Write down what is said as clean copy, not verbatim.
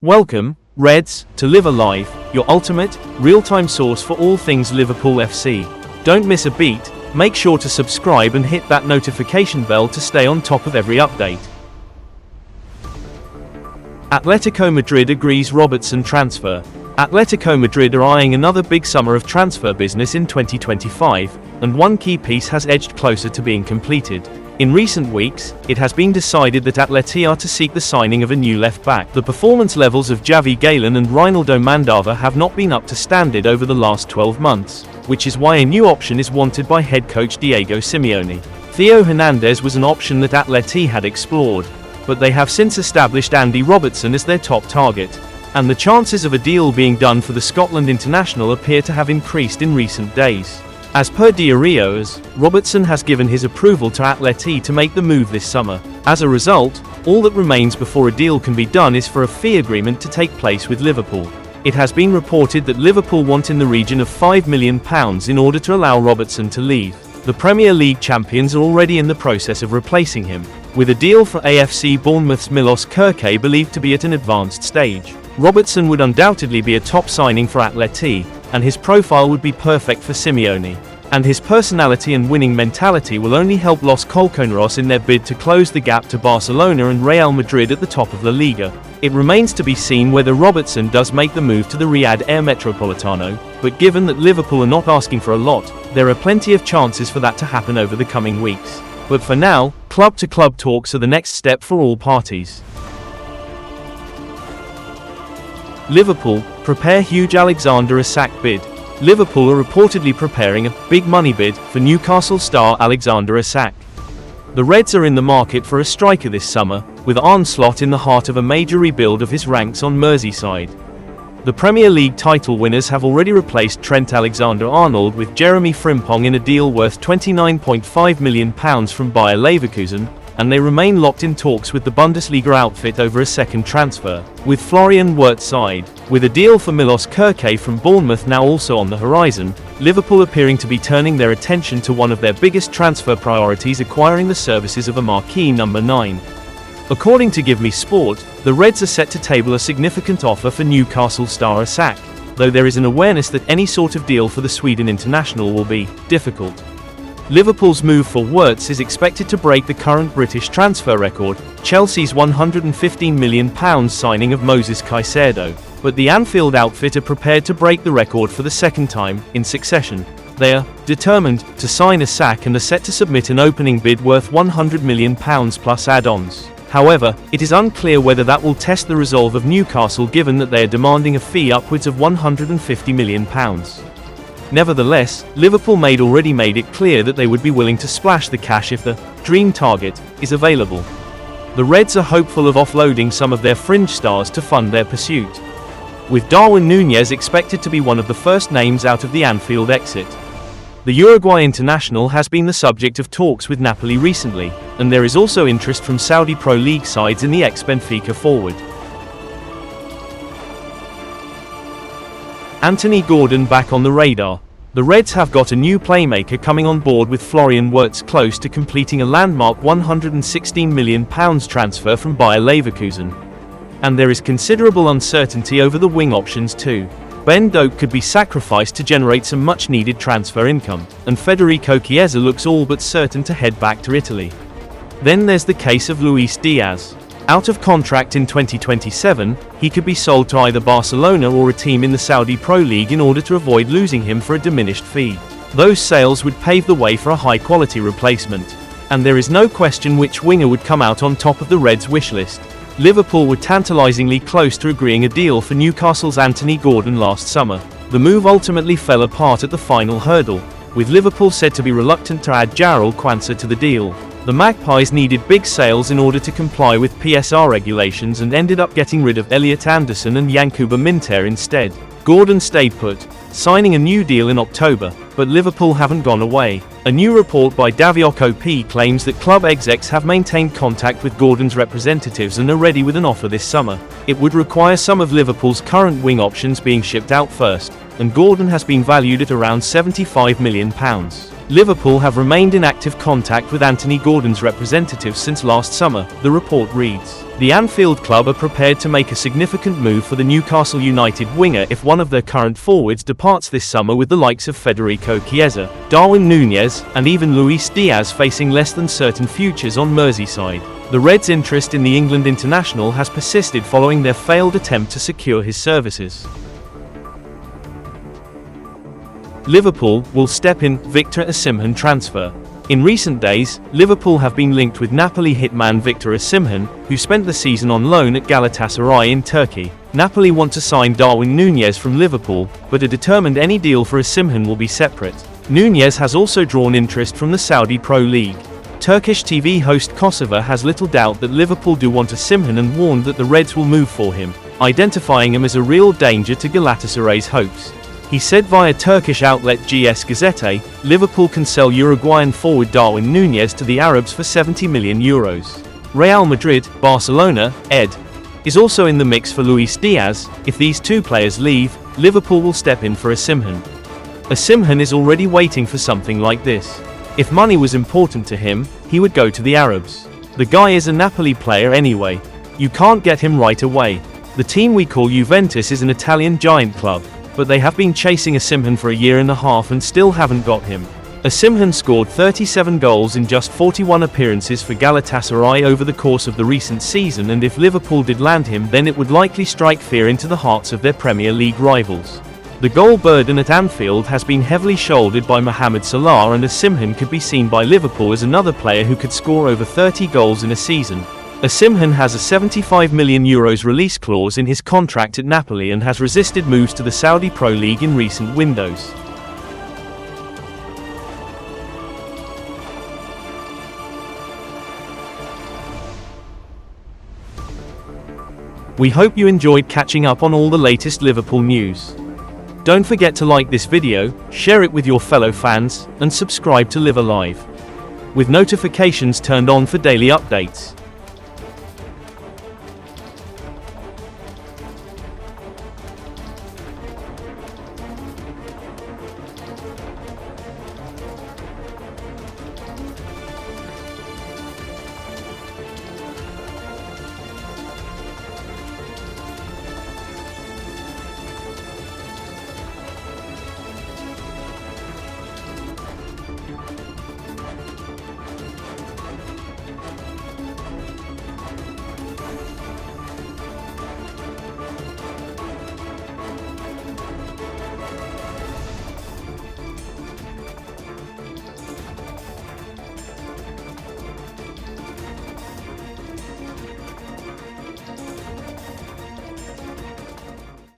Welcome, Reds, to Live Alive, your ultimate, real-time source for all things Liverpool FC. Don't miss a beat, make sure to subscribe and hit that notification bell to stay on top of every update. Atletico Madrid agrees Robertson transfer. Atletico Madrid are eyeing another big summer of transfer business in 2025, and one key piece has edged closer to being completed. In recent weeks, it has been decided that Atleti are to seek the signing of a new left-back. The performance levels of Javi Galen and Reinaldo Mandava have not been up to standard over the last 12 months, which is why a new option is wanted by head coach Diego Simeone. Theo Hernandez was an option that Atleti had explored, but they have since established Andy Robertson as their top target, and the chances of a deal being done for the Scotland international appear to have increased in recent days. As per Diaz, Robertson has given his approval to Atleti to make the move this summer. As a result, all that remains before a deal can be done is for a fee agreement to take place with Liverpool. It has been reported that Liverpool want in the region of £5 million in order to allow Robertson to leave. The Premier League champions are already in the process of replacing him, with a deal for AFC Bournemouth's Milos Kerkez believed to be at an advanced stage. Robertson would undoubtedly be a top signing for Atleti, and his profile would be perfect for Simeone. And his personality and winning mentality will only help Los Colchoneros in their bid to close the gap to Barcelona and Real Madrid at the top of La Liga. It remains to be seen whether Robertson does make the move to the Riyadh Air Metropolitano, but given that Liverpool are not asking for a lot, there are plenty of chances for that to happen over the coming weeks. But for now, club-to-club talks are the next step for all parties. Liverpool, prepare huge Alexander Isak bid. Liverpool are reportedly preparing a big money bid for Newcastle star Alexander Isak. The Reds are in the market for a striker this summer, with Arnold in the heart of a major rebuild of his ranks on Merseyside. The Premier League title winners have already replaced Trent Alexander-Arnold with Jeremy Frimpong in a deal worth £29.5 million from Bayer Leverkusen, and they remain locked in talks with the Bundesliga outfit over a second transfer, with Florian Wirtz side. With a deal for Milos Kerkez from Bournemouth now also on the horizon, Liverpool appearing to be turning their attention to one of their biggest transfer priorities, acquiring the services of a marquee number 9. According to Give Me Sport, the Reds are set to table a significant offer for Newcastle star Isak, though there is an awareness that any sort of deal for the Sweden international will be difficult. Liverpool's move for Wirtz is expected to break the current British transfer record, Chelsea's £115 million signing of Moses Caicedo, but the Anfield outfit are prepared to break the record for the second time in succession. They are determined to sign Isak and are set to submit an opening bid worth £100 million plus add-ons. However, it is unclear whether that will test the resolve of Newcastle, given that they are demanding a fee upwards of £150 million. Nevertheless, Liverpool already made it clear that they would be willing to splash the cash if the dream target is available. The Reds are hopeful of offloading some of their fringe stars to fund their pursuit, with Darwin Nunez expected to be one of the first names out of the Anfield exit. The Uruguay international has been the subject of talks with Napoli recently, and there is also interest from Saudi Pro League sides in the ex-Benfica forward. Anthony Gordon back on the radar. The Reds have got a new playmaker coming on board, with Florian Wirtz close to completing a landmark £116 million transfer from Bayer Leverkusen. And there is considerable uncertainty over the wing options too. Ben Doak could be sacrificed to generate some much-needed transfer income, and Federico Chiesa looks all but certain to head back to Italy. Then there's the case of Luis Diaz. Out of contract in 2027, he could be sold to either Barcelona or a team in the Saudi Pro League in order to avoid losing him for a diminished fee. Those sales would pave the way for a high-quality replacement, and there is no question which winger would come out on top of the Reds' wish list. Liverpool were tantalizingly close to agreeing a deal for Newcastle's Anthony Gordon last summer. The move ultimately fell apart at the final hurdle, with Liverpool said to be reluctant to add Jarrell Quansah to the deal. The Magpies needed big sales in order to comply with PSR regulations and ended up getting rid of Elliot Anderson and Yankuba Minter instead. Gordon stayed put, signing a new deal in October, but Liverpool haven't gone away. A new report by Daviok OP claims that club execs have maintained contact with Gordon's representatives and are ready with an offer this summer. It would require some of Liverpool's current wing options being shipped out first, and Gordon has been valued at around £75 million. Liverpool have remained in active contact with Anthony Gordon's representatives since last summer, the report reads. The Anfield club are prepared to make a significant move for the Newcastle United winger if one of their current forwards departs this summer, with the likes of Federico Chiesa, Darwin Nunez, and even Luis Diaz facing less than certain futures on Merseyside. The Reds' interest in the England international has persisted following their failed attempt to secure his services. Liverpool will step in Victor Osimhen transfer. In recent days, Liverpool have been linked with Napoli hitman Victor Osimhen, who spent the season on loan at Galatasaray in Turkey. Napoli want to sign Darwin Nunez from Liverpool, but are determined any deal for Osimhen will be separate. Nunez has also drawn interest from the Saudi Pro League. Turkish TV host Kosova has little doubt that Liverpool do want Osimhen and warned that the Reds will move for him, identifying him as a real danger to Galatasaray's hopes. He said via Turkish outlet GS Gazete, Liverpool can sell Uruguayan forward Darwin Nunez to the Arabs for €70 million. Real Madrid, Barcelona, ed. is also in the mix for Luis Diaz. If these two players leave, Liverpool will step in for Osimhen. Osimhen is already waiting for something like this. If money was important to him, he would go to the Arabs. The guy is a Napoli player anyway. You can't get him right away. The team we call Juventus is an Italian giant club, but they have been chasing Osimhen for a year and a half and still haven't got him. Osimhen scored 37 goals in just 41 appearances for Galatasaray over the course of the recent season, and if Liverpool did land him, then it would likely strike fear into the hearts of their Premier League rivals. The goal burden at Anfield has been heavily shouldered by Mohamed Salah, and Osimhen could be seen by Liverpool as another player who could score over 30 goals in a season. Osimhen has a €75 million release clause in his contract at Napoli and has resisted moves to the Saudi Pro League in recent windows. We hope you enjoyed catching up on all the latest Liverpool news. Don't forget to like this video, share it with your fellow fans, and subscribe to Live Alive, with notifications turned on for daily updates.